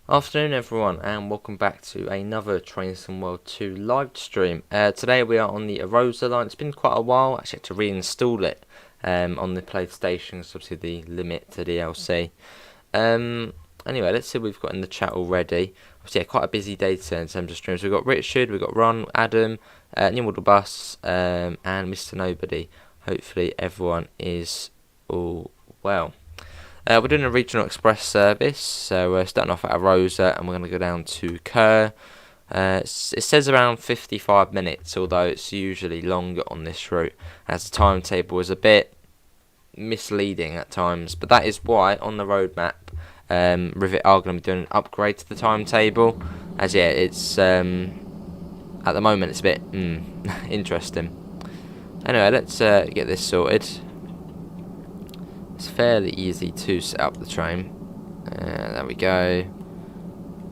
Afternoon everyone, and welcome back to another Train Sim World 2 live stream. Today we are on the Arosa line. It's been quite a while. I actually had to reinstall it on the PlayStation because obviously the limit to DLC. Anyway, let's see what we've got in the chat already. Obviously, yeah, quite a busy day today in terms of streams. We've got Richard, we've got Ron, Adam, New Model Bus, and Mr. Nobody. Hopefully everyone is all well. We're doing a regional express service, so we're starting off at Arosa and we're going to go down to Chur. It says around 55 minutes, although it's usually longer on this route, as the timetable is a bit misleading at times. But that is why on the roadmap, Rivet are going to be doing an upgrade to the timetable, as yeah, it's at the moment it's a bit interesting. Anyway, let's get this sorted. It's fairly easy to set up the train. There we go.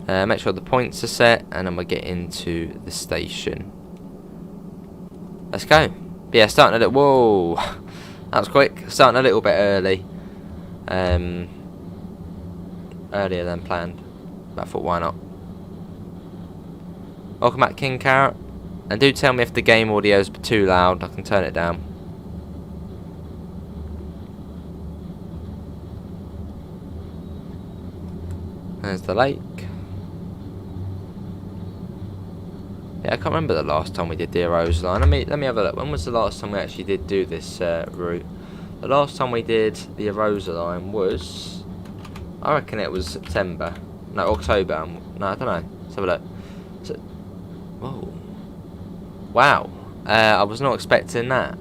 Make sure the points are set, and then we'll get into the station. Let's go. But yeah, starting a little. Whoa, that was quick. Starting a little bit early. Earlier than planned. But I thought, why not? Welcome back, King Carrot. And do tell me if the game audio is too loud. I can turn it down. There's the lake. Yeah, I can't remember the last time we did the Arosa line. Let me have a look. When was the last time we actually did do this route? The last time we did the Arosa line was, I reckon it was September. No, October. No, I don't know. Let's have a look. So, whoa. Wow. I was not expecting that.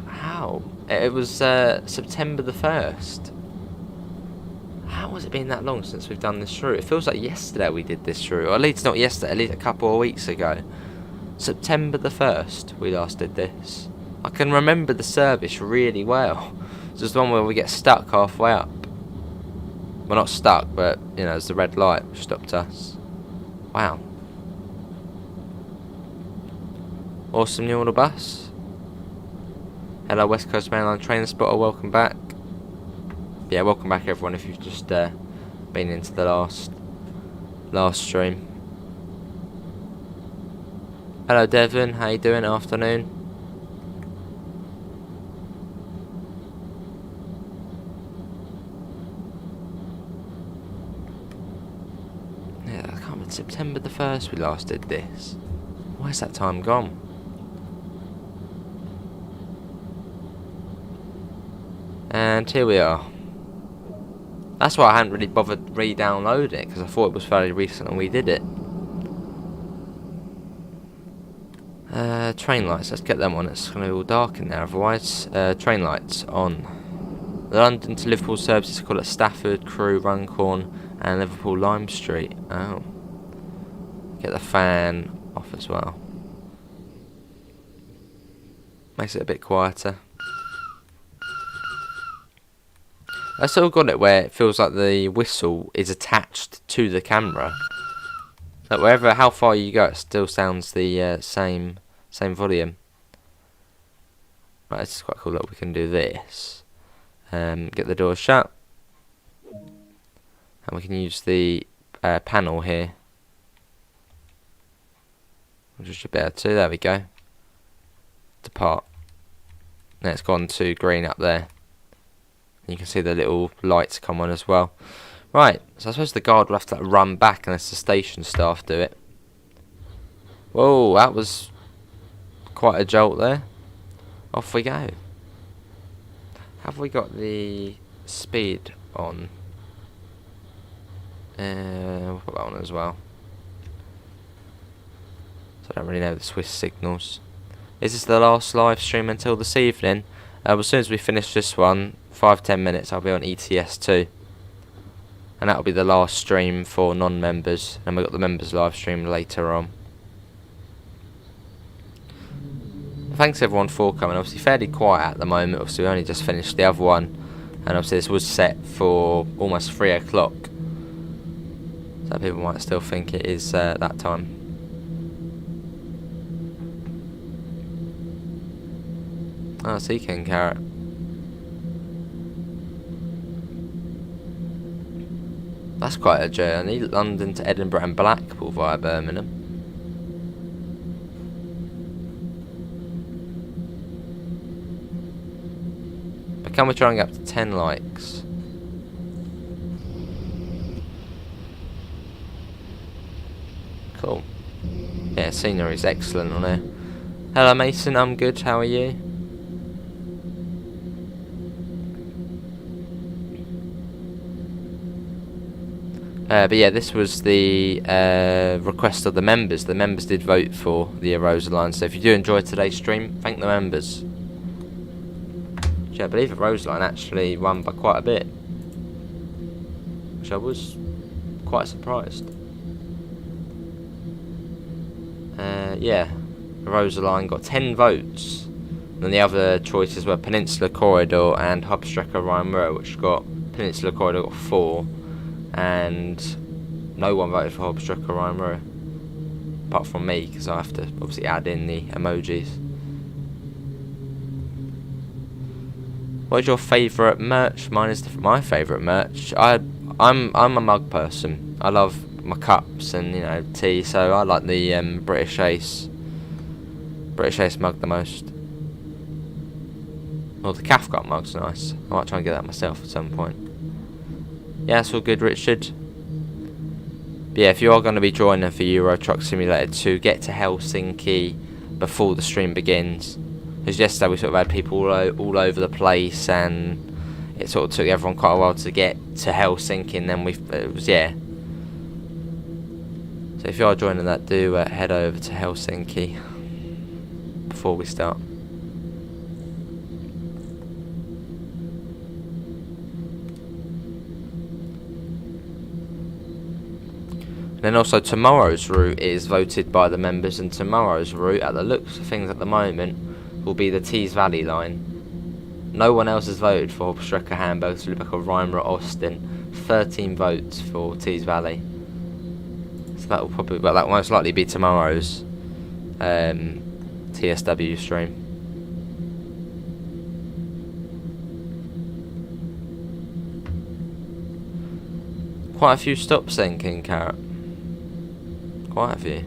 How? It was September the 1st. How has it been that long since we've done this route? It feels like yesterday we did this route, or at least not yesterday, at least a couple of weeks ago. September the 1st we last did this. I can remember the service really well. It's just the one where we get stuck halfway up. Well, not stuck, but, you know, it's the red light which stopped us. Wow. Awesome New Order Bus. Hello West Coast Mainline Train Spotter, welcome back. Yeah, welcome back everyone if you've just been into the last stream. Hello Devon, how you doing? Afternoon. Yeah, I can't remember. September the 1st we last did this. Where's that time gone? And here we are. That's why I hadn't really bothered re-downloading it, because I thought it was fairly recent and we did it. Train lights, let's get them on. It's going to be all dark in there otherwise. Train lights on. The London to Liverpool services call it Stafford, Crewe, Runcorn and Liverpool Lime Street. Oh. Get the fan off as well. Makes it a bit quieter. I still got it where it feels like the whistle is attached to the camera. Like how far you go, it still sounds the same volume. Right, it's quite cool that we can do this. Get the door shut, and we can use the panel here, which should be able to. There we go. Depart. Now it's gone to green up there. You can see the little lights come on as well. Right, so I suppose the guard will have to run back unless the station staff do it. Whoa, that was quite a jolt there. Off we go. Have we got the speed on? We'll put that on as well. So I don't really know the Swiss signals. Is this the last live stream until this evening? As soon as we finish this one, 5-10 minutes, I'll be on ETS2. And that'll be the last stream for non-members. And we've got the members live stream later on. Thanks everyone for coming. Obviously fairly quiet at the moment. Obviously we only just finished the other one. And obviously this was set for almost 3 o'clock. So people might still think it is that time. Oh, see King Carrot. That's quite a journey. London to Edinburgh and Blackpool via Birmingham. But can we try and get up to 10 likes? Cool. Yeah, scenery is excellent on here. Hello Mason, I'm good, how are you? But yeah, this was the request of the members. The members did vote for the Arosa line, so if you do enjoy today's stream, thank the members. Which I believe Arosa line actually won by quite a bit, which I was quite surprised. Yeah, Arosa line got 10 votes, and the other choices were Peninsula Corridor and Hubstrecker Rhine-Ruhr, which got Peninsula Corridor got 4. And no one voted for Hubstrecker Rhine-Ruhr apart from me, because I have to obviously add in the emojis. What is your favourite merch? Mine is different. My favourite merch, I'm a mug person. I love my cups and, you know, tea, so I like the British Ace mug the most. Well, the Cathcart mug's nice. I might try and get that myself at some point. Yeah, that's all good, Richard. But yeah, if you are going to be joining for Euro Truck Simulator 2, get to Helsinki before the stream begins. Because yesterday we sort of had people all over the place, and it sort of took everyone quite a while to get to Helsinki, and then it was, yeah. So if you are joining that, do head over to Helsinki before we start. Then also tomorrow's route is voted by the members, and tomorrow's route, at the looks of things at the moment, will be the Tees Valley line. No one else has voted for Hubstrecker Hamburg, Lübeck, Rhine-Ruhr, Austin. 13 votes for Tees Valley. So that will most likely be tomorrow's TSW stream. Quite a few stops then, King Carrot. Quite a few.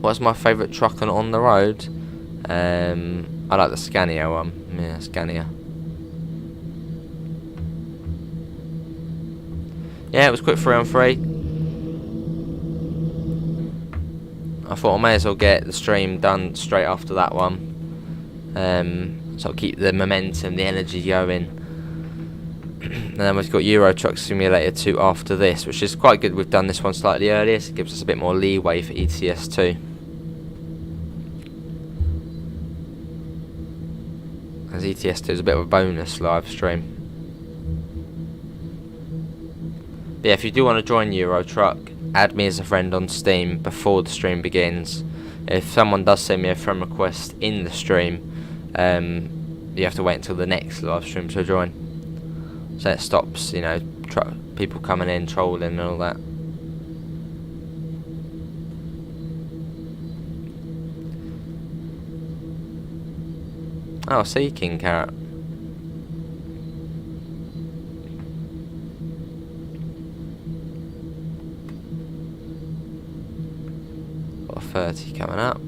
What's my favourite truck on the road? I like the Scania one. Yeah, Scania. Yeah, it was quick 3-on-3. I thought I may as well get the stream done straight after that one. So I'll keep the momentum, the energy going. And then we've got Euro Truck Simulator 2 after this, which is quite good. We've done this one slightly earlier, so it gives us a bit more leeway for ETS 2. As ETS 2 is a bit of a bonus live stream. But yeah, if you do want to join Euro Truck, add me as a friend on Steam before the stream begins. If someone does send me a friend request in the stream, you have to wait until the next live stream to join. So it stops, you know, people coming in, trolling and all that. Oh, see, King Carrot. Got a 30 coming up.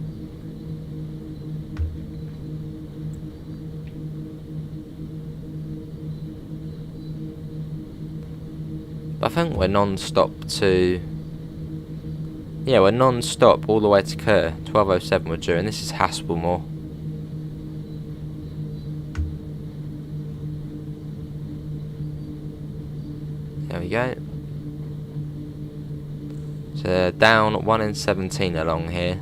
I think we're non-stop to... Yeah, we're non-stop all the way to Chur. 12:07 we're due, and this is Haspelmoor. There we go. So down 1 in 17 along here.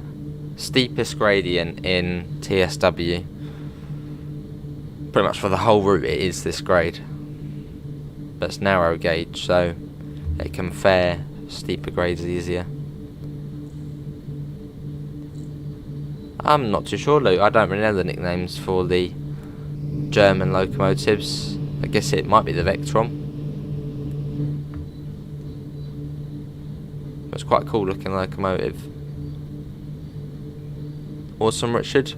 Steepest gradient in TSW. Pretty much for the whole route it is this grade. But it's narrow gauge, so it can fare steeper grades easier. I'm not too sure, Luke. I don't really know the nicknames for the German locomotives. I guess it might be the Vectron. It's quite a cool looking locomotive. Awesome, Richard.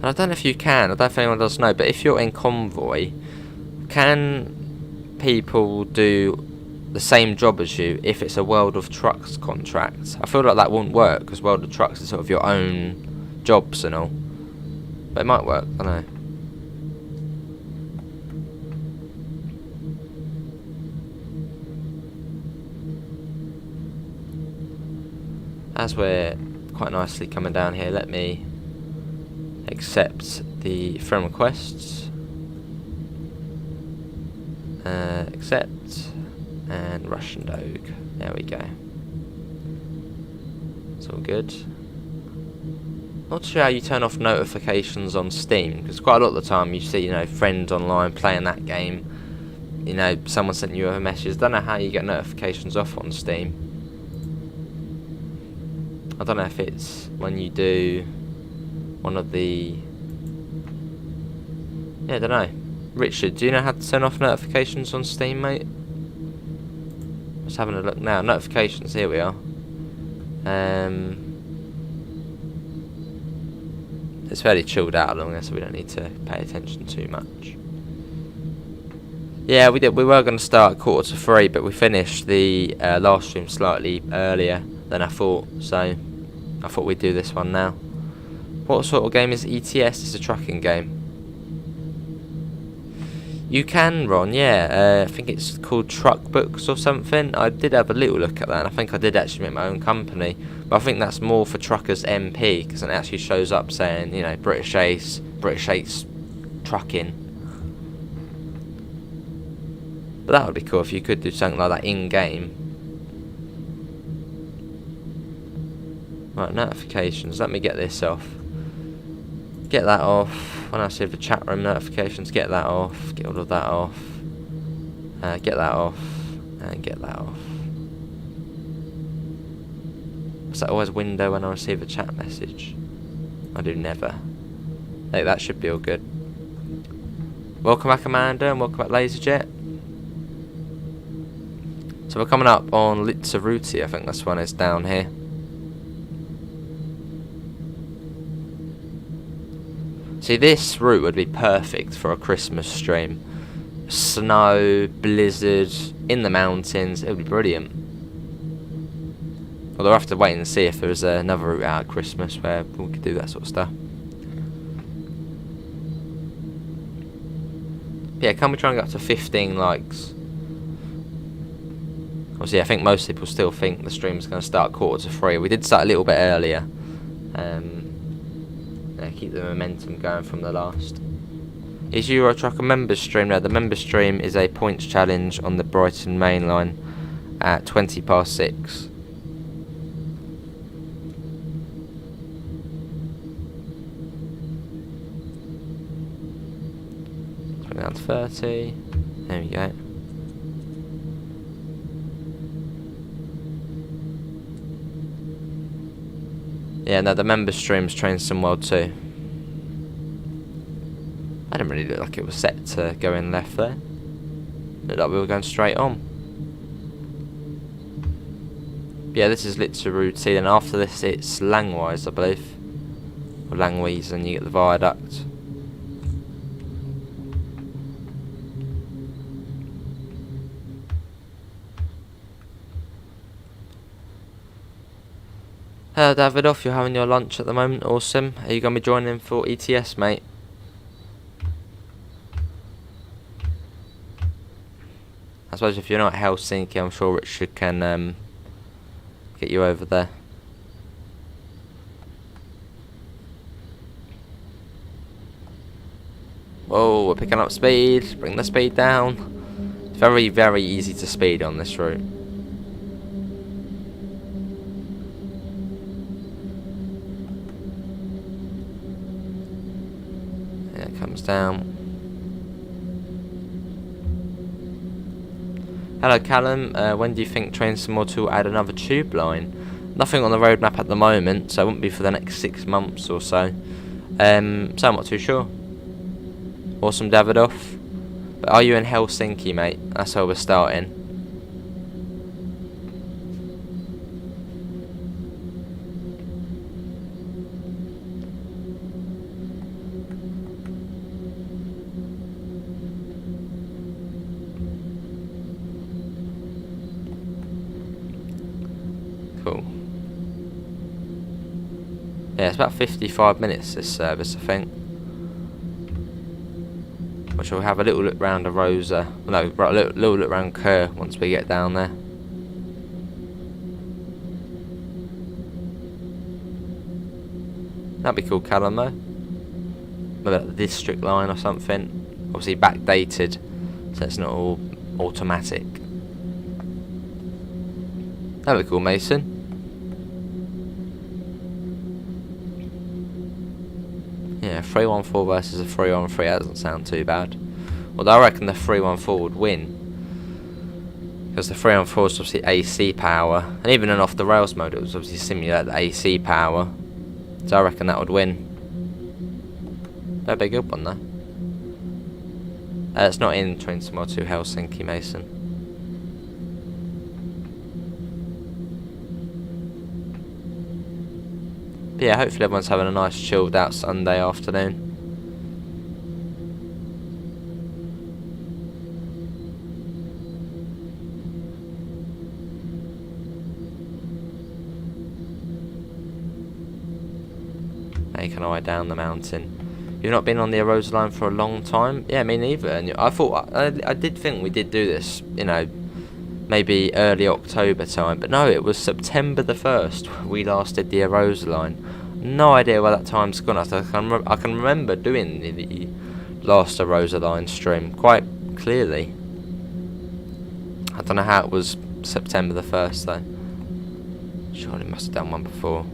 And I don't know if you can, I don't know if anyone does know, but if you're in convoy, can people do the same job as you if it's a World of Trucks contract? I feel like that wouldn't work, because World of Trucks is sort of your own jobs and all. But it might work, I don't know. As we're quite nicely coming down here, let me accept the friend requests. Accept. And Russian Dog. There we go. It's all good. Not sure how you turn off notifications on Steam, because quite a lot of the time you see, you know, friends online playing that game. You know, someone sent you a message. Don't know how you get notifications off on Steam. I don't know if it's when you do one of the... Yeah, I don't know. Richard, do you know how to turn off notifications on Steam, mate? Just having a look now. Notifications, here we are. It's fairly chilled out along there, so we don't need to pay attention too much. Yeah, we did. We were going to start at 2:45, but we finished the last stream slightly earlier than I thought, so I thought we'd do this one now. What sort of game is ETS? It's a trucking game. You can, Ron, yeah. I think it's called Truck Books or something. I did have a little look at that, and I think I did actually make my own company. But I think that's more for Truckers MP, because it actually shows up saying, you know, British Ace Trucking. But that would be cool if you could do something like that in-game. Right, notifications. Let me get this off. Get that off. When I see the chat room notifications, get that off. Get all of that off. Get that off. And get that off. Is that always window when I receive a chat message? I do never. Hey, that should be all good. Welcome back, Amanda, and welcome back, LaserJet. So we're coming up on Litzaruti, I think this one is down here. See, this route would be perfect for a Christmas stream. Snow, blizzard, in the mountains, it would be brilliant. Although I'll have to wait and see if there's another route out at Christmas where we could do that sort of stuff. Yeah, can we try and get up to 15 likes? Obviously, I think most people still think the stream's going to start 2:45. We did start a little bit earlier. Keep the momentum going from the last. Is Euro Truck a members stream? No, the members stream is a points challenge on the Brighton main line at 6:20. Down to 30. There we go. Yeah, no, the members stream's trained some well too. I didn't really look like it was set to go in left there. Looked like we were going straight on. Yeah, this is Litzaruti, and after this it's Langwise, I believe. Or Langwise, and you get the viaduct. Hello Davidoff, you're having your lunch at the moment, awesome. Are you going to be joining for ETS, mate? I suppose if you're not at Helsinki, I'm sure Richard can get you over there. Whoa, we're picking up speed. Bring the speed down. It's very, very easy to speed on this route. Yeah, it comes down. Hello Callum, when do you think Train2More will add another tube line? Nothing on the roadmap at the moment, so it won't be for the next 6 months or so. So I'm not too sure. Awesome Davidoff. But are you in Helsinki, mate? That's where we're starting. Yeah, it's about 55 minutes this service, I think. Which we'll have a little look round Arosa. No, a little look round Chur once we get down there. That'd be cool, Callum, though. Maybe like the district line or something. Obviously backdated, so it's not all automatic. That'd be cool, Mason. Yeah, 314 versus a 313, that doesn't sound too bad. Although I reckon the 314 would win, because the 314 is obviously AC power, and even in off the rails mode it was obviously simulate the AC power, so I reckon that would win. That'd be a good one though. It's not in Train Simulator 2 Helsinki, Mason. But yeah, hopefully everyone's having a nice chilled out Sunday afternoon. Making our way down the mountain. You've not been on the Arosa line for a long time? Yeah, me neither. And I thought I did think we did do this, you know, maybe early October time, but no, it was September the 1st we last did the Arosa line. No idea where that time's gone. I can remember doing the last Arosa line stream quite clearly. I don't know how it was September the 1st though. Surely must have done one before.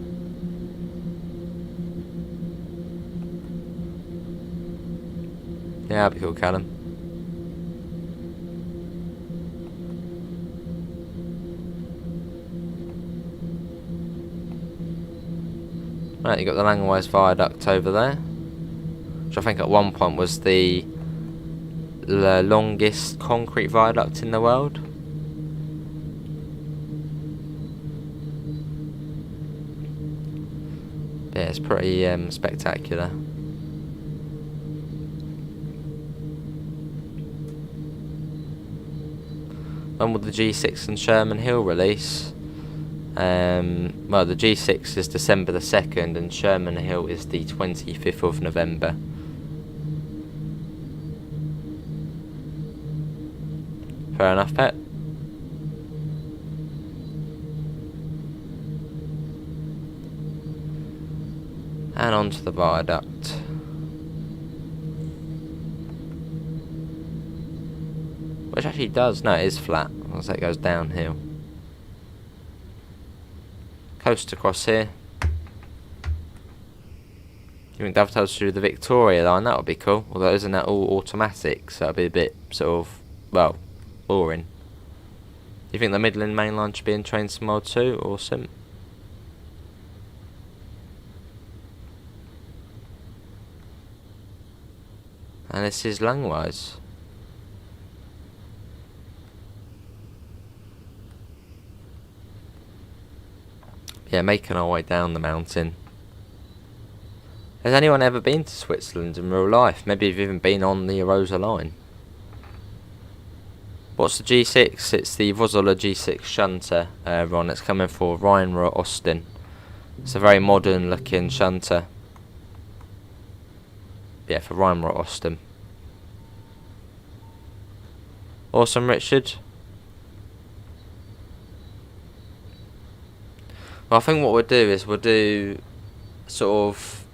Yeah, that'd be cool, Callum. Right, you got the Langwise Viaduct over there, which I think at one point was the longest concrete viaduct in the world. Yeah, it's pretty spectacular. When will the G6 and Sherman Hill release? Well, the G6 is December the 2nd and Sherman Hill is the 25th of November. Fair enough, pet. And onto the viaduct. Which actually does, no, it is flat, once it goes downhill. Coast across here. You think dovetails through the Victoria line? That would be cool. Although isn't that all automatic, so it'd be a bit sort of, well, boring. You think the Midland Main Line should be in Train Simulator 2? Awesome. And this is Langwise. Yeah, making our way down the mountain. Has anyone ever been to Switzerland in real life? Maybe you've even been on the Arosa line. What's the G6? It's the Vosala G6 shunter, Ron. It's coming for Rheinroth Austin. It's a very modern looking shunter. Yeah, for Rheinroth Austin. Awesome, Richard. Well, I think what we'll do is we'll do sort of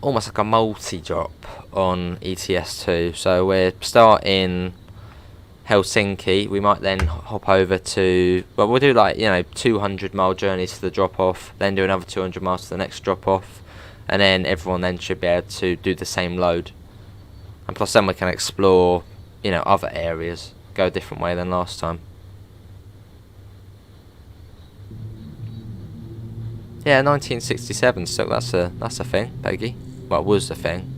almost like a multi-drop on ETS2. So we're starting Helsinki. We might then hop over to, well, we'll do like, you know, 200-mile journeys to the drop-off, then do another 200 miles to the next drop-off, and then everyone then should be able to do the same load. And plus then we can explore, you know, other areas, go a different way than last time. Yeah, 1967 still, that's a thing, Peggy. Well, it was a thing.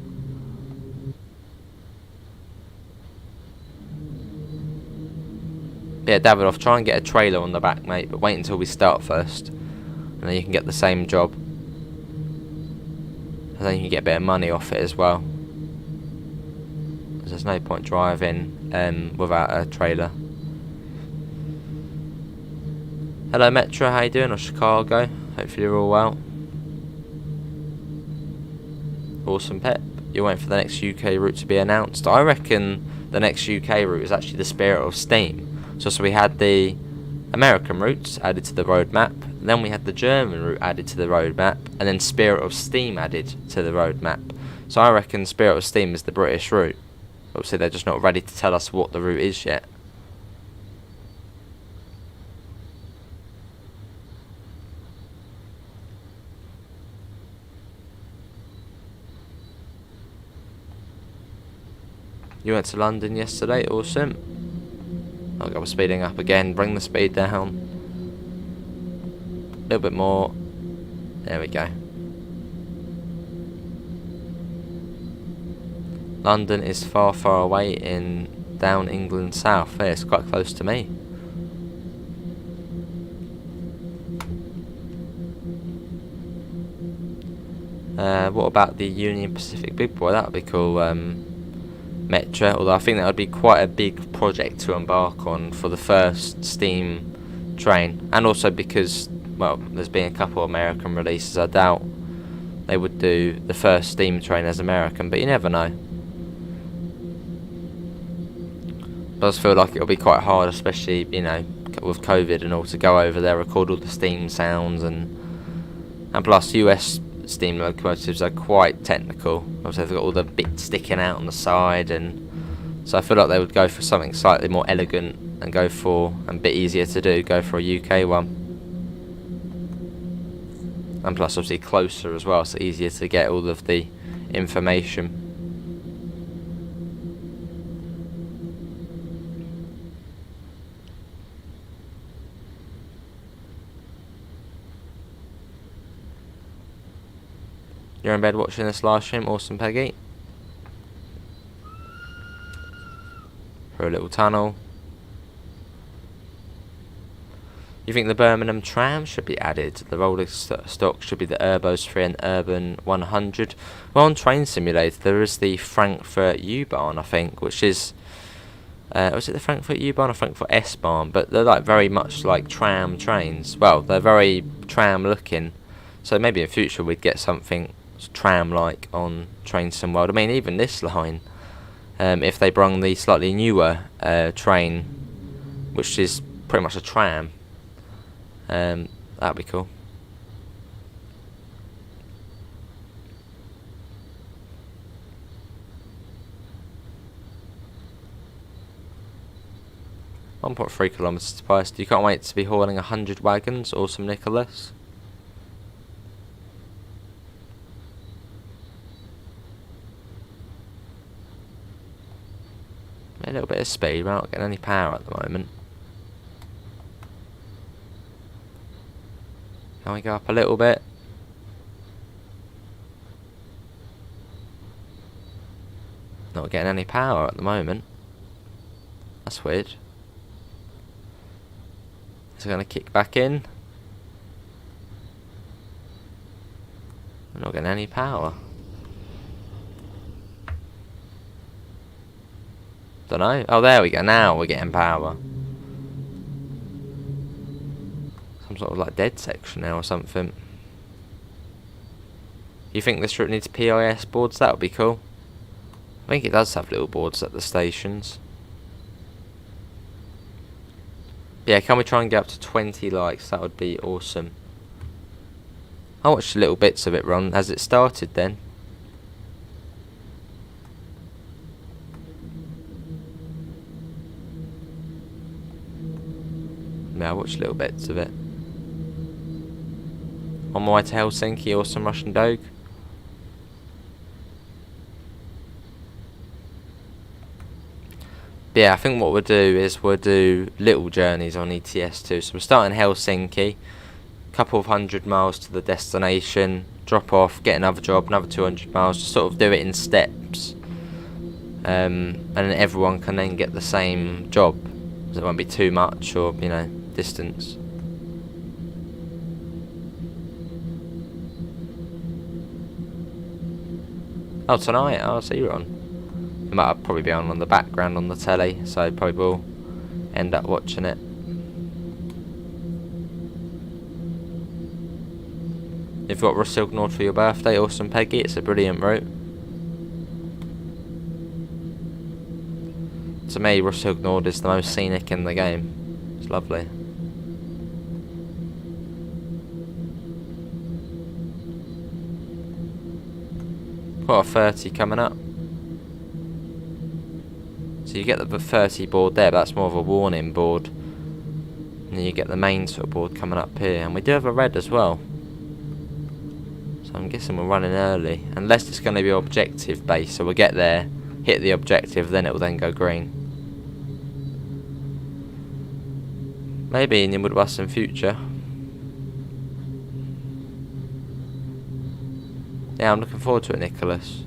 Yeah, Davidoff, try and get a trailer on the back, mate, but wait until we start first. And then you can get the same job. And then you can get a bit of money off it as well. There's no point driving without a trailer. Hello Metro, how you doing? Or Chicago? Hopefully you're all well. Awesome Pep. You're waiting for the next UK route to be announced. I reckon the next UK route is actually the Spirit of Steam. So we had the American routes added to the roadmap, then we had the German route added to the roadmap, and then Spirit of Steam added to the roadmap. So I reckon Spirit of Steam is the British route. Obviously they're just not ready to tell us what the route is yet. You went to London yesterday, awesome. Okay, we're speeding up again, bring the speed down. A little bit more. There we go. London is far, far away in down England south. Yeah, it's quite close to me. What about the Union Pacific Big Boy? That would be cool. Metro, although I think that would be quite a big project to embark on for the first steam train, and also because, well, there's been a couple of American releases. I doubt they would do the first steam train as American, but you never know. It does feel like it'll be quite hard, especially, you know, with COVID and all, to go over there, record all the steam sounds, and plus US steam locomotives are quite technical. Obviously they've got all the bits sticking out on the side, and so I feel like they would go for something slightly more elegant and go for, and a bit easier to do, go for a UK one. And plus obviously closer as well, so easier to get all of the information. You're in bed watching this live stream, awesome Peggy. For a little tunnel. You think the Birmingham tram should be added? The rolling stock should be the Urbos 3 and Urban 100. Well, on Train Simulator there is the Frankfurt U-Bahn, I think, which is... was it the Frankfurt U-Bahn or Frankfurt S-Bahn? But they're like very much like tram trains. Well, they're very tram looking. So maybe in future we'd get something tram-like on Train Sim World. I mean, even this line, if they brung the slightly newer train, which is pretty much a tram, that'd be cool. £1.3 kilometres to Pice. You can't wait to be hauling 100 wagons. Awesome, Nicholas. A little bit of speed, we're not getting any power at the moment. Can we go up a little bit? Not getting any power at the moment. That's weird. Is it going to kick back in? We're not getting any power. Don't know. Oh, there we go. Now we're getting power. Some sort of like dead section now or something. You think this route needs PIS boards? That would be cool. I think it does have little boards at the stations. Yeah, can we try and get up to 20 likes? That would be awesome. I watched little bits of it run. Has it started then? Yeah, I watched little bits of it. On my way to Helsinki, awesome Russian Doge. Yeah, I think what we'll do is we'll do little journeys on ETS2. So we're starting Helsinki, couple of 100 miles to the destination, drop off, get another job, another 200 miles, just sort of do it in steps. And then everyone can then get the same job. So it won't be too much, or, you know, distance. Oh, tonight? Oh, so you're on. It might probably be on the background on the telly, so probably will end up watching it. You've got Rosilk Nord for your birthday, awesome Peggy, it's a brilliant route. to me, Russell Ignored is the most scenic in the game. It's lovely. Got a 30 coming up. So you get the 30 board there, but that's more of a warning board. And then you get the main sort of board coming up here. And we do have a red as well. So I'm guessing we're running early. Unless it's going to be objective based. So we'll get there, hit the objective, then it will then go green. Maybe in would bus in future. Yeah, I'm looking forward to it, Nicholas.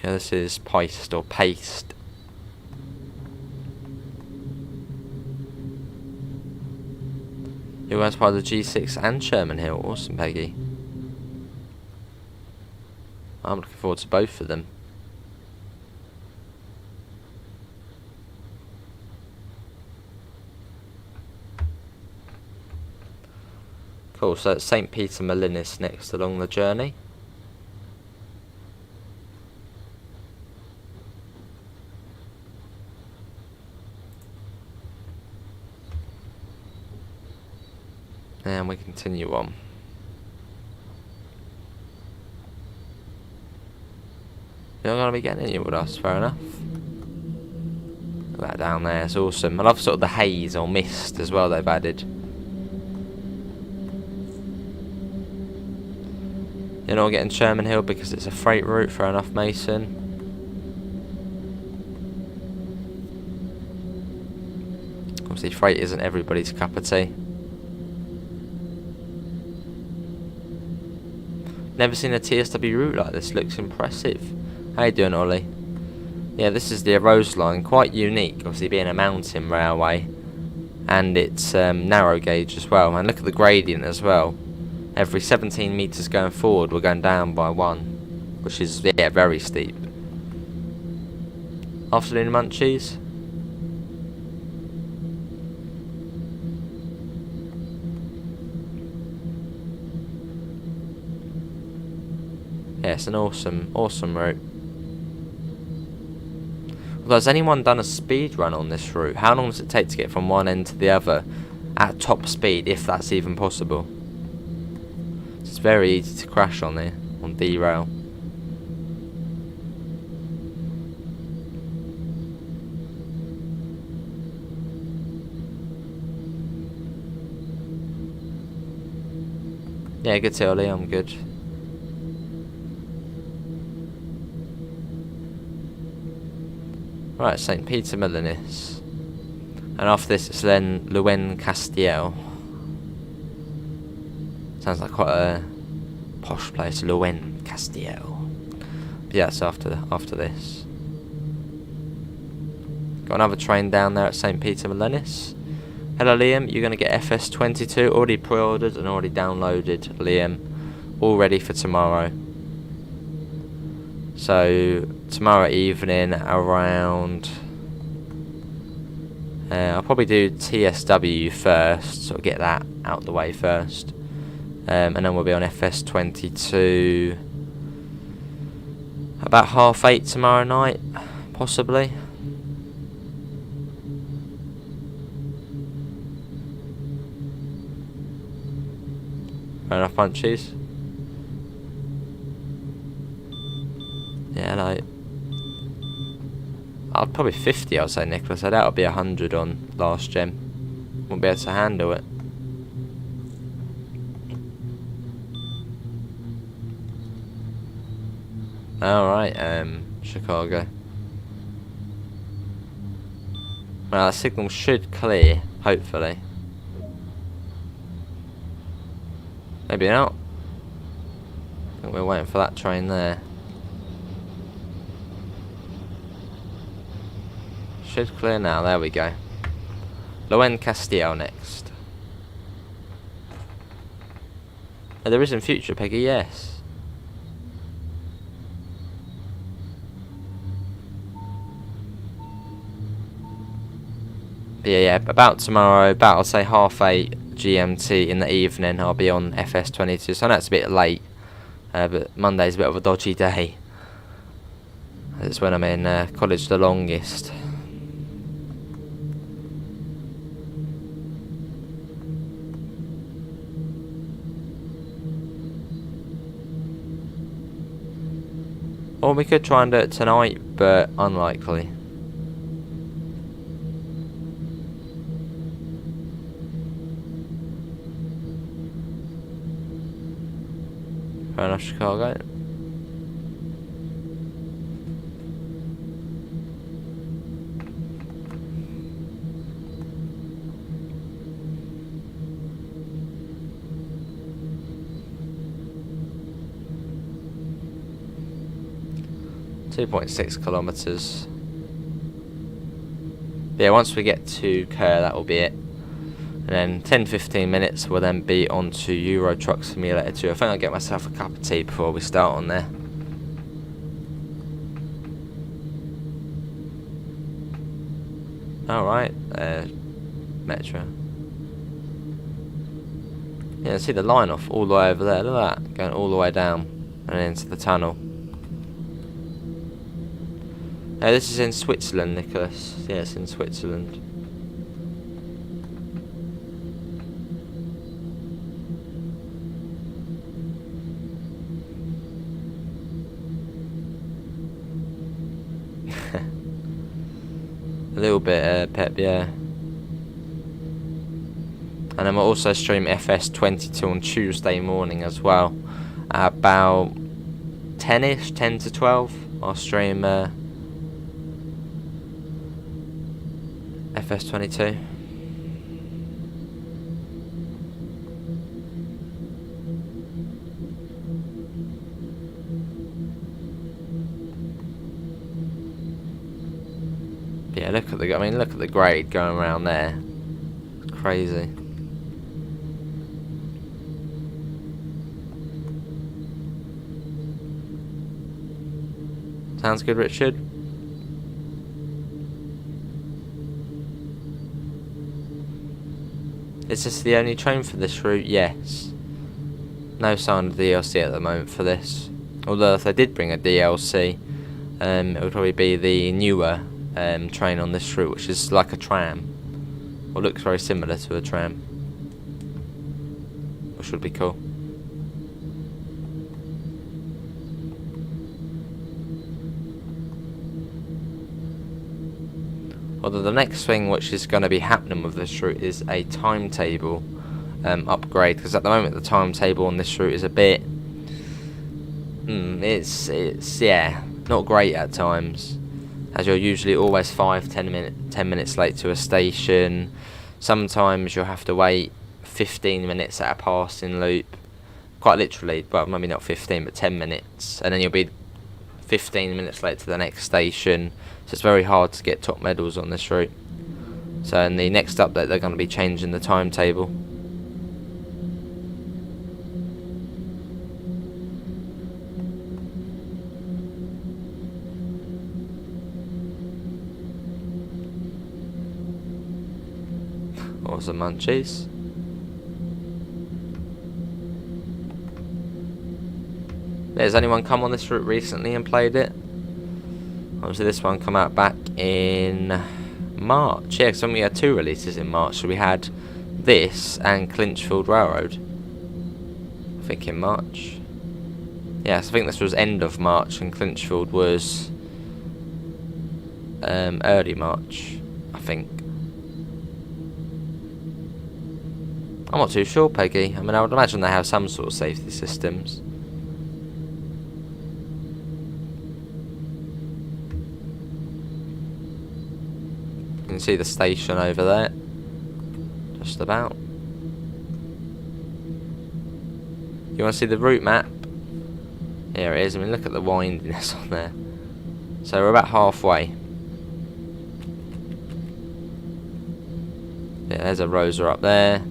Yeah, this is Paste or Paste. You guys part of the G6 and Sherman Hill. Awesome, Peggy. I'm looking forward to both of them. Cool, so it's St. Peter Molinis next along the journey. And we continue on. You're not going to be getting any with us, fair enough. Look at that down there, it's awesome. I love sort of the haze or mist as well they've added. You're not getting Sherman Hill because it's a freight route, fair enough, Mason. Obviously freight isn't everybody's cup of tea. Never seen a TSW route like this, looks impressive. How you doing, Ollie? Yeah, this is the Arosa line, quite unique, obviously being a mountain railway. And it's narrow gauge as well, and look at the gradient as well. Every 17 metres going forward, we're going down by 1, which is, yeah, very steep. Afternoon munchies. Yeah, it's an awesome route. Well, has anyone done a speed run on this route? How long does it take to get from one end to the other at top speed, if that's even possible? It's very easy to crash on there, on D-rail. Yeah, good to Ollie, I'm good. Right, St. Peter Molinis. And after this it's then Luen Castiel. Sounds like quite a posh place, Luen Castiel. But yeah, it's after this. Got another train down there at St. Peter Molinis. Hello Liam, you're going to get FS22, already pre-ordered and already downloaded, Liam. All ready for tomorrow. So, tomorrow evening around... I'll probably do TSW first, so get that out the way first. And then we'll be on FS22 about 8:30 tomorrow night, possibly. Fair enough, munchies. Yeah, like... I'd probably 50, I'd say, Nicholas. I doubt it'll be 100 on last gem. Won't be able to handle it. Alright, Chicago. Well, the signal should clear, hopefully. Maybe not. I think we're waiting for that train there. Should clear now, there we go. Luen Castiel next. Oh, there is in future, Peggy, yes. But yeah, about tomorrow, about I'll say 8:30 GMT in the evening, I'll be on FS22, so I know it's a bit late, but Monday's a bit of a dodgy day. It's when I'm in college the longest. Or we could try and do it tonight, but unlikely. Fair enough, Chicago. .6 kilometers. Yeah, once we get to Chur, that will be it. And then 10-15 minutes will then be on to Euro Truck Simulator 2. I think I'll get myself a cup of tea before we start on there. Alright, Metro. Yeah, see the line off all the way over there. Look at that, going all the way down and into the tunnel. This is in Switzerland, Nicholas. Yeah, it's in Switzerland. A little bit pep, yeah. And then we'll also stream FS22 on Tuesday morning as well. About 10ish, 10 to 12. I'll stream FS22. Yeah, look at the grade going around there. It's crazy. Sounds good, Richard. Is this the only train for this route? Yes. No sign of DLC at the moment for this. Although if they did bring a DLC, it would probably be the newer train on this route, which is like a tram, or looks very similar to a tram, which would be cool. Although the next thing which is going to be happening with this route is a timetable upgrade, because at the moment the timetable on this route is a bit it's yeah, not great at times, as you're usually always 10 minutes late to a station. Sometimes you'll have to wait 15 minutes at a passing loop, quite literally, well maybe not 15 but 10 minutes, and then you'll be 15 minutes late to the next station. So it's very hard to get top medals on this route. So in the next update they're going to be changing the timetable. Awesome munchies. Has anyone come on this route recently and played it? Obviously this one come out back in March. Yeah, because we had 2 releases in March. So we had this and Clinchfield Railroad, I think, in March. Yes, I think this was end of March and Clinchfield was early March, I think. I'm not too sure, Peggy. I mean, I would imagine they have some sort of safety systems. You can see the station over there, just about. You want to see the route map? Here it is. I mean, look at the windiness on there. So we're about halfway. Yeah, there's Arosa up there.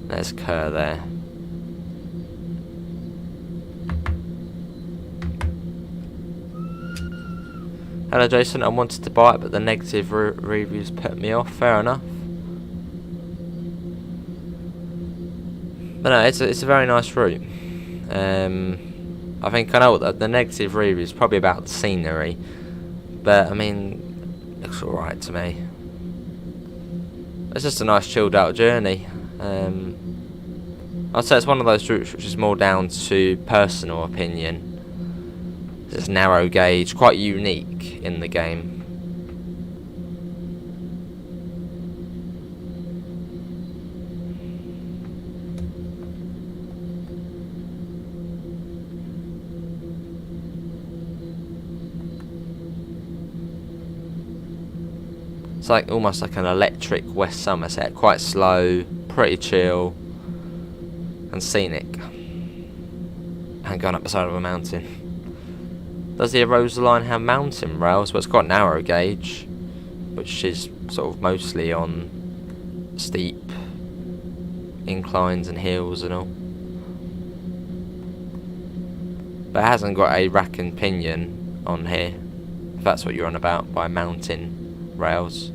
There's Chur there. Hello Jason, I wanted to buy it but the negative reviews put me off. Fair enough. But no, it's a very nice route. I think I know what the negative review is probably about the scenery, but I mean, looks alright to me. It's just a nice chilled out journey. I'd say it's one of those routes which is more down to personal opinion. It's narrow gauge, quite unique in the game. It's like almost like an electric West Somerset, quite slow, pretty chill, and scenic. And going up the side of a mountain. Does the Arosa line have mountain rails? Well, it's got narrow gauge, which is sort of mostly on steep inclines and hills and all. But it hasn't got a rack and pinion on here, if that's what you're on about by mountain rails.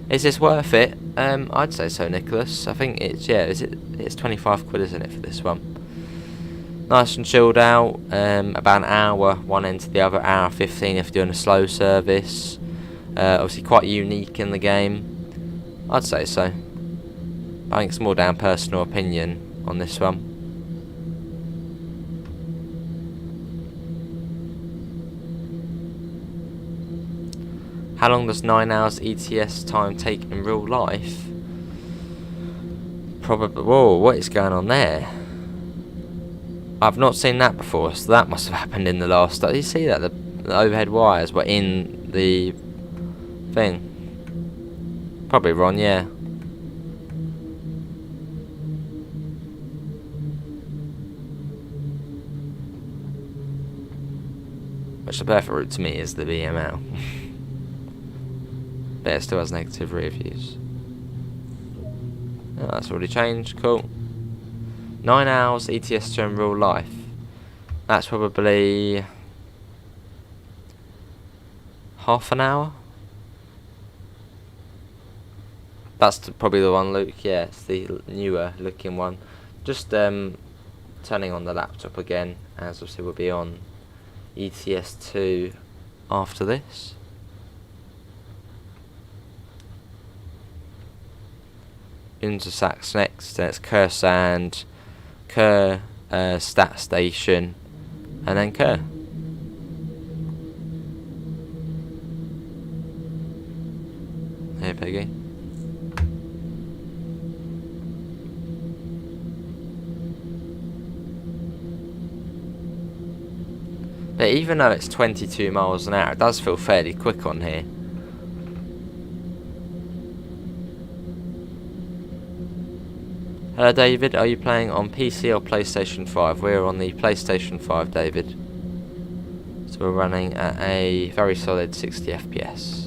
Is this worth it? I'd say so, Nicholas. I think it's, yeah, it's 25 quid, isn't it, for this one? Nice and chilled out. About an hour one end to the other, hour 15 if you're doing a slow service. Obviously quite unique in the game. I'd say so. I think it's more down personal opinion on this one. How long does 9 hours ETS time take in real life? Probably. Whoa, what is going on there? I've not seen that before, so that must have happened in the last. Did you see that? The overhead wires were in the thing. Probably Ron, yeah. Which the perfect route to me is the BML. But it still has negative reviews. Oh, that's already changed, cool. 9 hours ETS to in real life. That's probably half an hour. That's probably the one, Luke. Yeah, it's the newer looking one. Just turning on the laptop again, as obviously we'll be on ETS 2 after this. Intersacks next, then it's Chur Sand, Chur Stat Station, and then Chur. Hey Peggy. But even though it's 22 miles an hour, it does feel fairly quick on here. Hello David, are you playing on PC or PlayStation 5? We're on the PlayStation 5, David. So we're running at a very solid 60 FPS.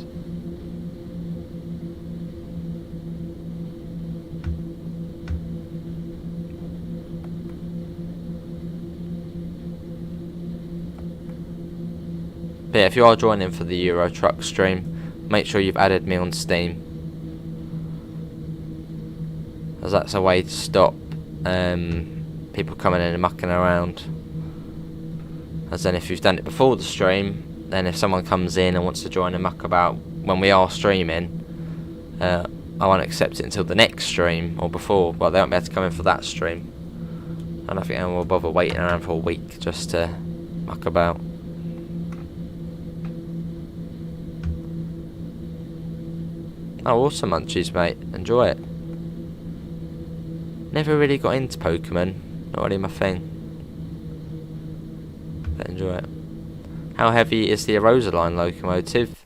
But yeah, if you are joining for the Euro Truck stream, make sure you've added me on Steam, as that's a way to stop people coming in and mucking around. As then if you've done it before the stream, then if someone comes in and wants to join and muck about when we are streaming, I won't accept it until the next stream or before. Well, they won't be able to come in for that stream. I don't think anyone will bother waiting around for a week just to muck about. Oh, awesome munchies, mate. Enjoy it. Never really got into Pokemon. Not really my thing. But enjoy it. How heavy is the Arosa line locomotive?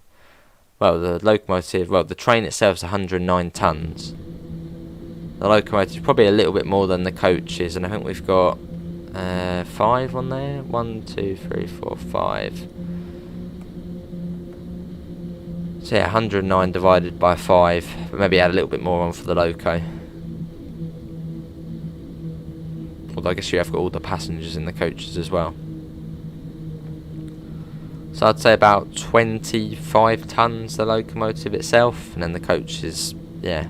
Well, the train itself is 109 tons. The locomotive is probably a little bit more than the coaches, and I think we've got 5 on there. 1, 2, 3, 4, 5. So yeah, 109 divided by 5, but maybe add a little bit more on for the loco. Although I guess you have got all the passengers in the coaches as well. So I'd say about 25 tons the locomotive itself, and then the coaches, yeah.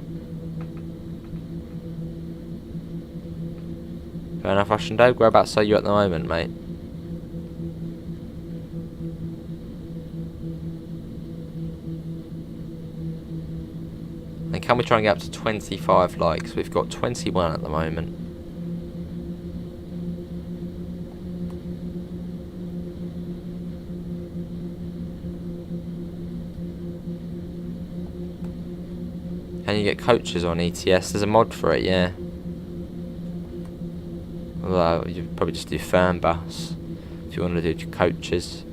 Fair enough, Russian Dog. Whereabouts are you at the moment, mate? And can we try and get up to 25 likes? We've got 21 at the moment. Can you get coaches on ETS? There's a mod for it, yeah. Although you probably just do firm bus if you want to do coaches.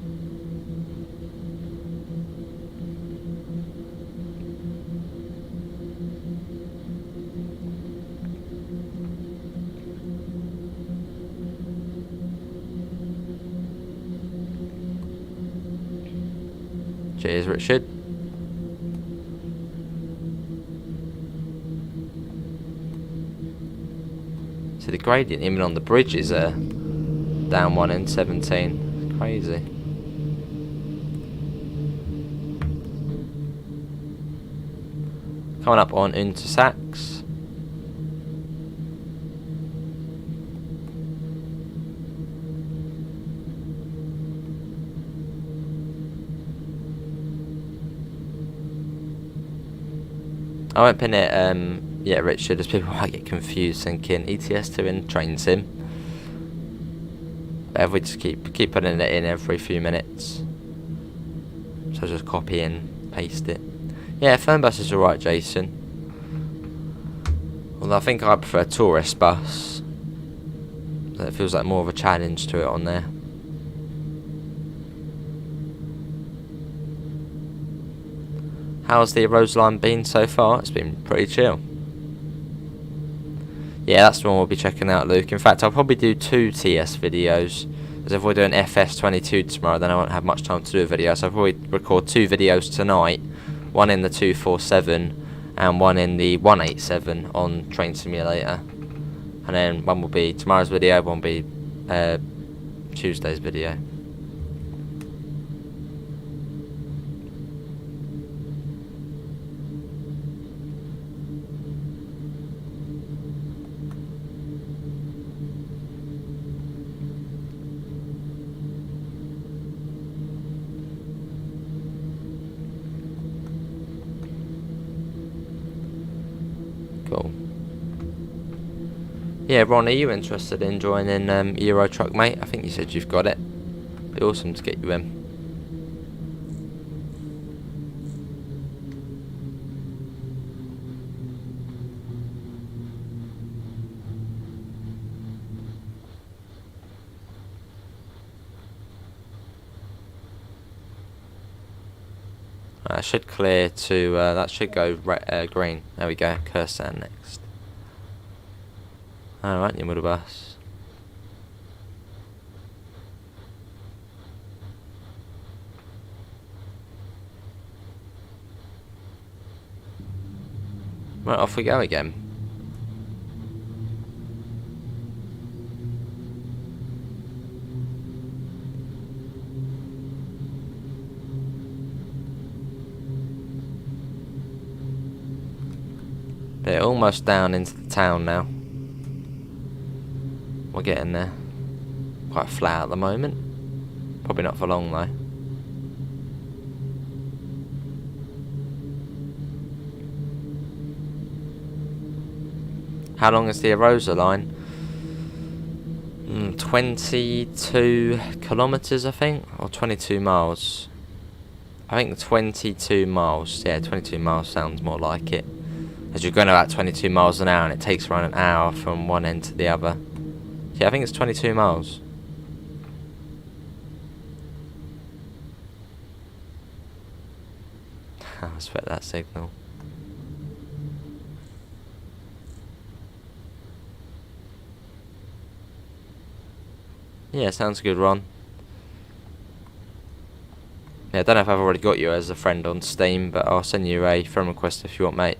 Cheers, Richard. So the gradient even on the bridge is down 1 in 17. Crazy. Coming up on into Sachs. I won't pin it yeah, Richard, as people might get confused thinking ETS2 in train sim. But if we just keep putting it in every few minutes. So just copy and paste it. Yeah, phone bus is alright, Jason. Although I think I prefer tourist bus. So it feels like more of a challenge to it on there. How's the Arosa line been so far? It's been pretty chill. Yeah, that's the one we'll be checking out, Luke. In fact, I'll probably do 2 TS videos. As if we're doing FS22 tomorrow, then I won't have much time to do a video. So I'll probably record 2 videos tonight. One in the 247 and one in the 187 on Train Simulator. And then one will be tomorrow's video, one will be Tuesday's video. Cool. Yeah, Ron, are you interested in joining Euro Truck, mate? I think you said you've got it. It'd be awesome to get you in. That should clear to, that should go green. There we go, cursor next. Alright, new middle bus. Right, off we go again. They're almost down into the town now. We're getting there. Quite flat at the moment. Probably not for long though. How long is the Arosa line? 22 kilometres I think, or 22 miles. I think 22 miles, yeah, 22 miles sounds more like it. As you're going about 22 miles an hour and it takes around an hour from one end to the other. Yeah, I think it's 22 miles. I expect that signal. Yeah, sounds good, Ron. Yeah, I don't know if I've already got you as a friend on Steam, but I'll send you a friend request if you want, mate.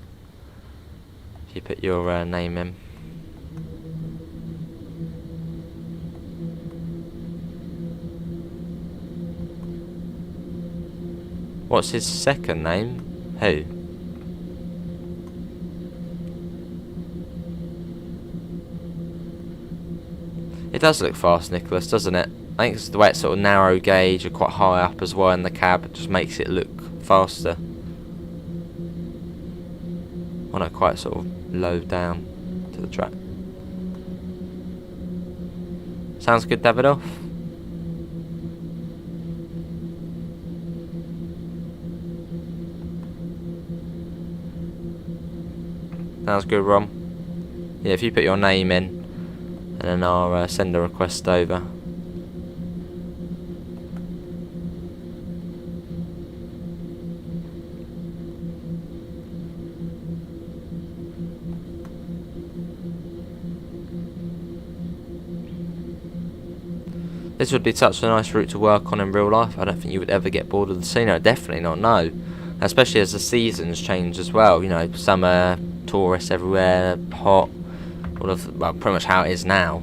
If you put your name in. What's his second name? Who? It does look fast, Nicholas, doesn't it? I think it's the way it's sort of narrow gauge or quite high up as well in the cab. It just makes it look faster. on a quite sort of low down to the track. Sounds good, Davidoff? Sounds good, Rom. Yeah, if you put your name in, and then I'll send a request over. This would be such a nice route to work on in real life. I don't think you would ever get bored of the scenery. Definitely not, no. Especially as the seasons change as well. You know, summer, tourists everywhere, hot, well, pretty much how it is now.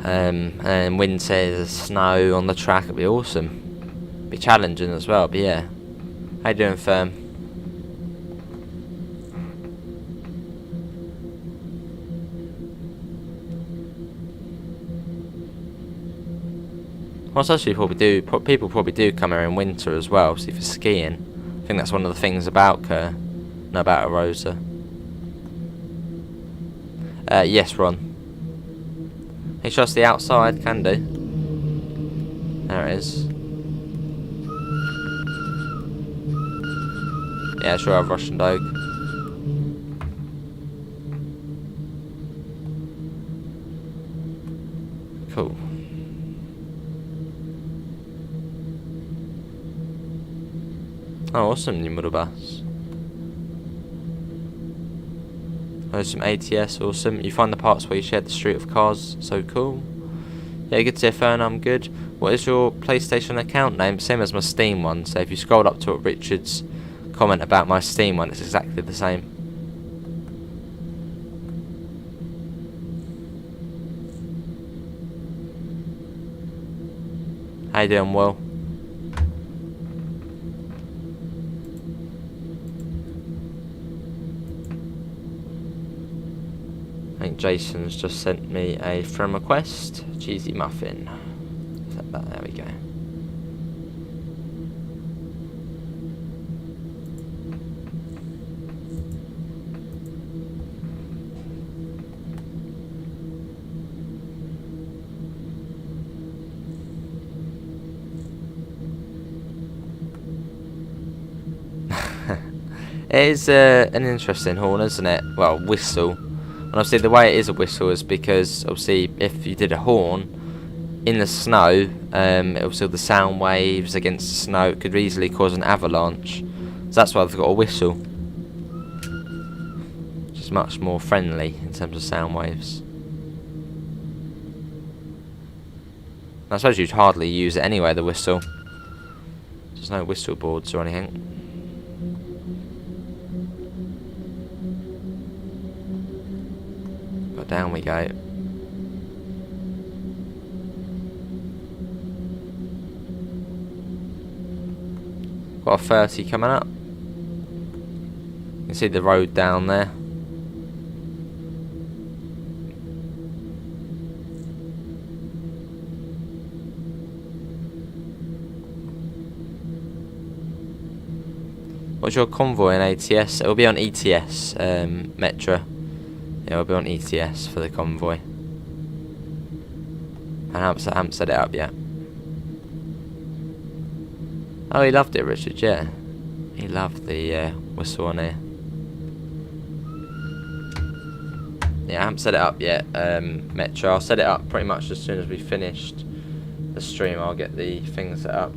And winter, snow on the track, it'd be awesome. Be challenging as well, but yeah. How you doing, Firm? Well, actually people probably do come here in winter as well, see for skiing. I think that's one of the things about Chur, not about Arosa. Yes, Ron. Hey, show us the outside, can do. There it is. Yeah, sure, I've Russian dog. Cool. Oh, awesome, new model bus. Oh, some ATS, awesome. You find the parts where you shared the street of cars, so cool. Yeah, good to hear, Fern, I'm good. What is your PlayStation account name? Same as my Steam one, so if you scroll up to Richard's comment about my Steam one, it's exactly the same. How you doing, Will? I think Jason's just sent me a friend request. Cheesy muffin. There we go. It is an interesting horn, isn't it? Well, whistle. And obviously the way it is a whistle is because obviously if you did a horn in the snow, obviously the sound waves against the snow, it could easily cause an avalanche. So that's why they've got a whistle, which is much more friendly in terms of sound waves. I suppose you'd hardly use it anyway, the whistle. There's no whistle boards or anything. But down we go. Got a 30 coming up. You can see the road down there. What's your convoy in ATS? It'll be on ETS, Metro. Yeah, it'll be on ETS for the convoy. I haven't set it up yet. Oh, he loved it, Richard, yeah. He loved the whistle on here. Yeah, I haven't set it up yet, Metro. I'll set it up pretty much as soon as we finished the stream. I'll get the thing set up.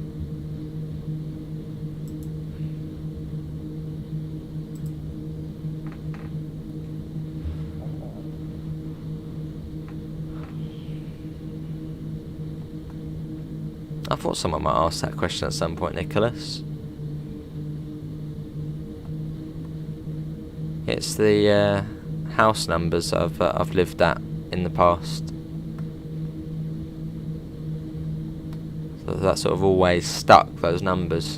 I thought someone might ask that question at some point, Nicholas. It's the house numbers I've lived at in the past. So that sort of always stuck, those numbers.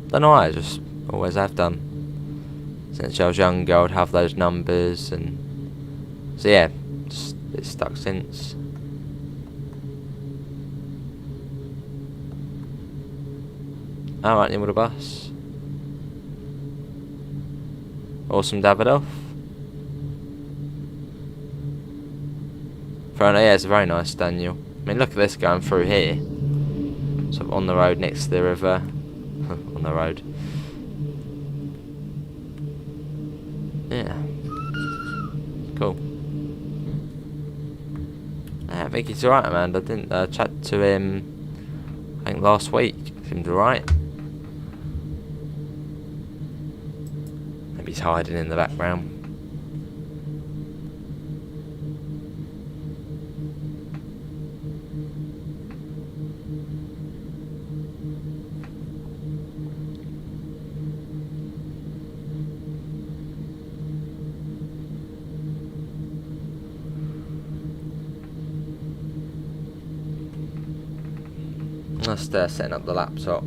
Don't know why, I just always have done. Since I was younger, I would have those numbers, and so yeah, it's stuck since. Alright, in with a bus. Awesome, Davidoff. Yeah, it's very nice, Daniel. I mean, look at this going through here. Sort of on the road next to the river. On the road. Yeah. Cool. Yeah, I think he's alright, man. I didn't chat to him, I think last week. Seemed alright. Maybe he's hiding in the background. Just setting up the laptop.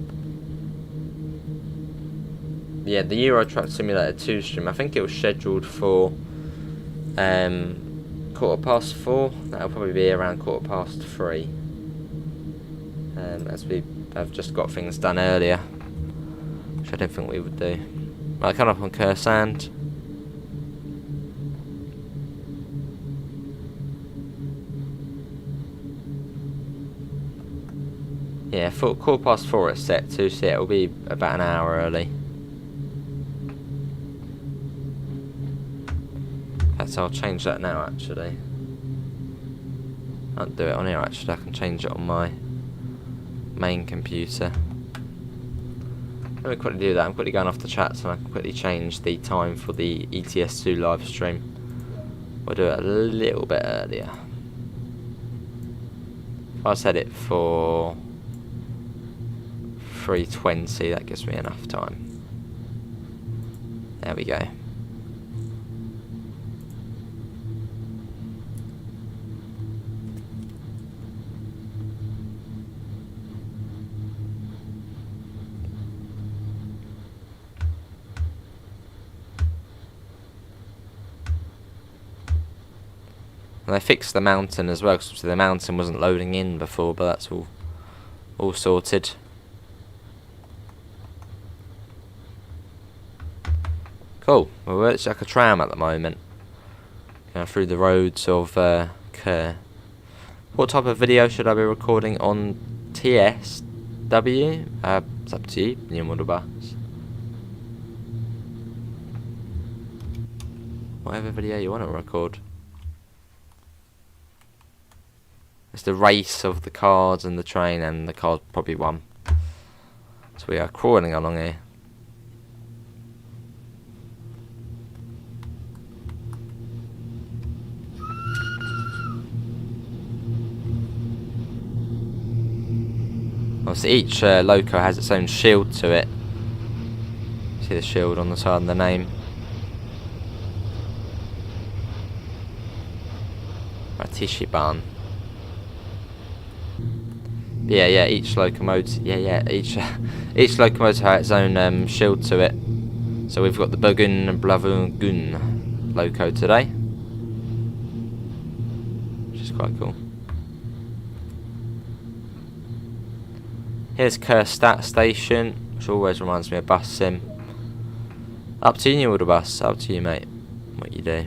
Yeah, the Euro Truck Simulator 2 stream, I think it was scheduled for 4:15. That'll probably be around 3:15. As we have just got things done earlier, which I didn't think we would do. Right, coming up on Chur Sand. Yeah, 4:15 it's set to, so yeah, it'll be about an hour early. So I'll change that now, actually. I can't do it on here, actually. I can change it on my main computer. Let me quickly do that. I'm quickly going off the chat so I can quickly change the time for the ETS2 live stream. We'll do it a little bit earlier. If I set it for 3:20, that gives me enough time. There we go. And they fixed the mountain as well, because the mountain wasn't loading in before, but that's all sorted. Cool. Well, it's like a tram at the moment, going through the roads of Chur. What type of video should I be recording on TSW? It's up to you, New Model Bus. Whatever video you want to record. It's the race of the cars and the train, and the cars probably won. So we are crawling along here. Obviously each loco has its own shield to it. See the shield on the side of the name. Britishacebusiness. Yeah, each locomotive. Each locomotive has its own shield to it. So we've got the Bugun and Blavungun loco today, which is quite cool. Here's Chur Stat Station, which always reminds me of Bus Sim. Up to you, New Order Bus. Up to you, mate. What you do.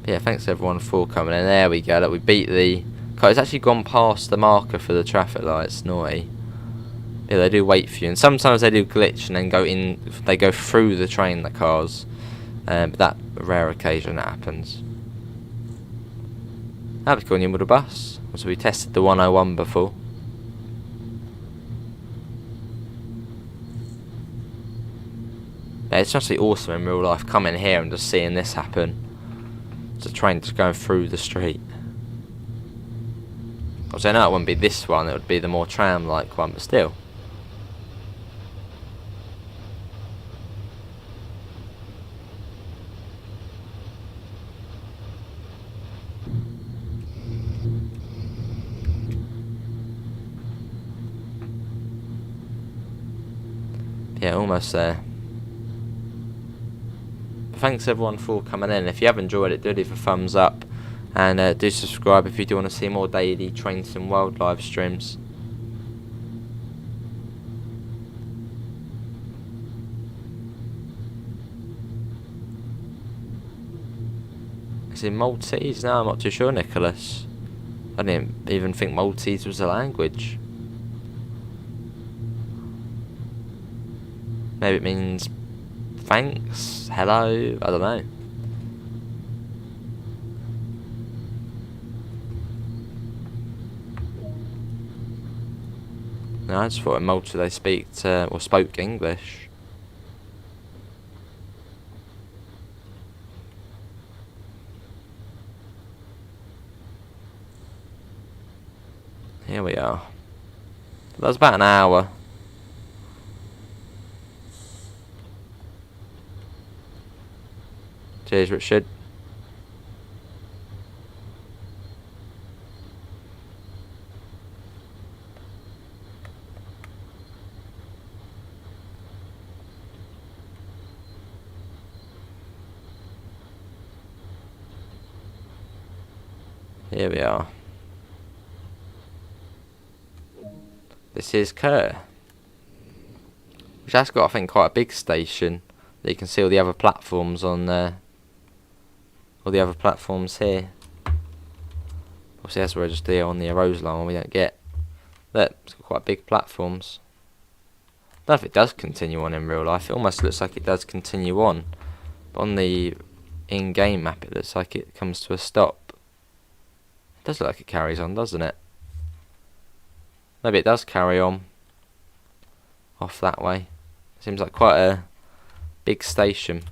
Yeah, thanks everyone for coming in. There we go. Look, we beat the car. It's actually gone past the marker for the traffic lights. Naughty. Yeah, they do wait for you, and sometimes they do glitch and then go in. They go through the train, the cars. But that rare occasion that happens. That was cool. New Model Bus. So we tested the 101 before. Yeah, it's actually awesome in real life coming here and just seeing this happen. It's a train just going through the street. Obviously, I know it wouldn't be this one, it would be the more tram-like one, but still. Yeah, almost there. thanks everyone for coming in. If you have enjoyed it, do leave a thumbs up, and do subscribe if you do want to see more daily Train Sim World live streams. Is it Maltese? No, I'm not too sure, Nicholas. I didn't even think Maltese was a language. Maybe it means thanks, hello, I don't know. No, I just thought in Malta they spoke English. Here we are. That was about an hour. Cheers, Richard. Here we are. This is Chur, which has got, I think, quite a big station. That you can see all the other platforms on there. All the other platforms here. Obviously, that's where I just do on the Arosa line we don't get. Look, it's got quite big platforms. I don't know if it does continue on in real life. It almost looks like it does continue on. But on the in-game map, it looks like it comes to a stop. It does look like it carries on, doesn't it? Maybe it does carry on off that way. Seems like quite a big station.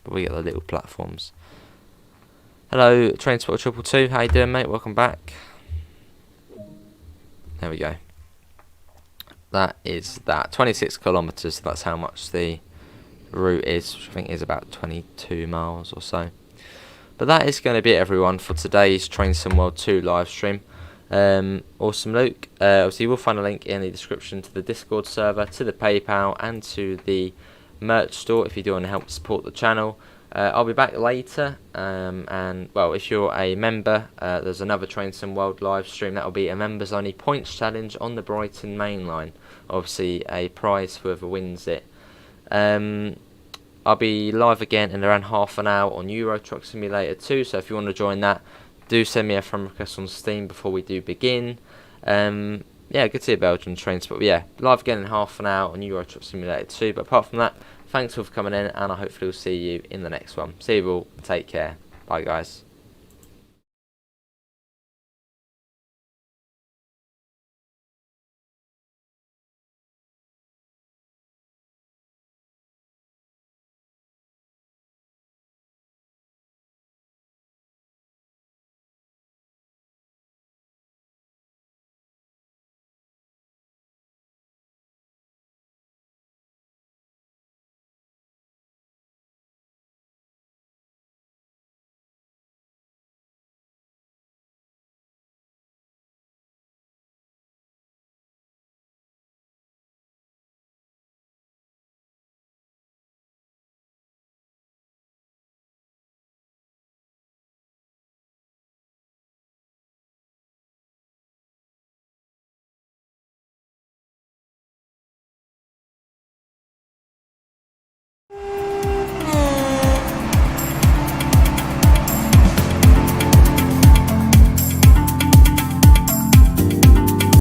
But we get the little platforms. Hello, Trainspot 222. How you doing, mate? Welcome back. There we go. That is that. 26 kilometres. That's how much the route is, which I think is about 22 miles or so. But that is going to be it, everyone, for today's Train Sim World 2 live stream. Awesome, Luke. Obviously, you will find a link in the description to the Discord server, to the PayPal, and to the merch store if you do want to help support the channel. I'll be back later, and well, if you're a member, there's another Train Sim World live stream. That will be a members only points challenge on the Brighton main line. Obviously, a prize for whoever wins it. I'll be live again in around half an hour on Euro Truck Simulator 2, so if you want to join that, do send me a friend request on Steam before we do begin. Yeah, good to see a Belgian train spot. But yeah, live again in half an hour on Euro Truck Simulator 2. But apart from that, thanks for coming in, and I hopefully will see you in the next one. See you all. Take care. Bye, guys.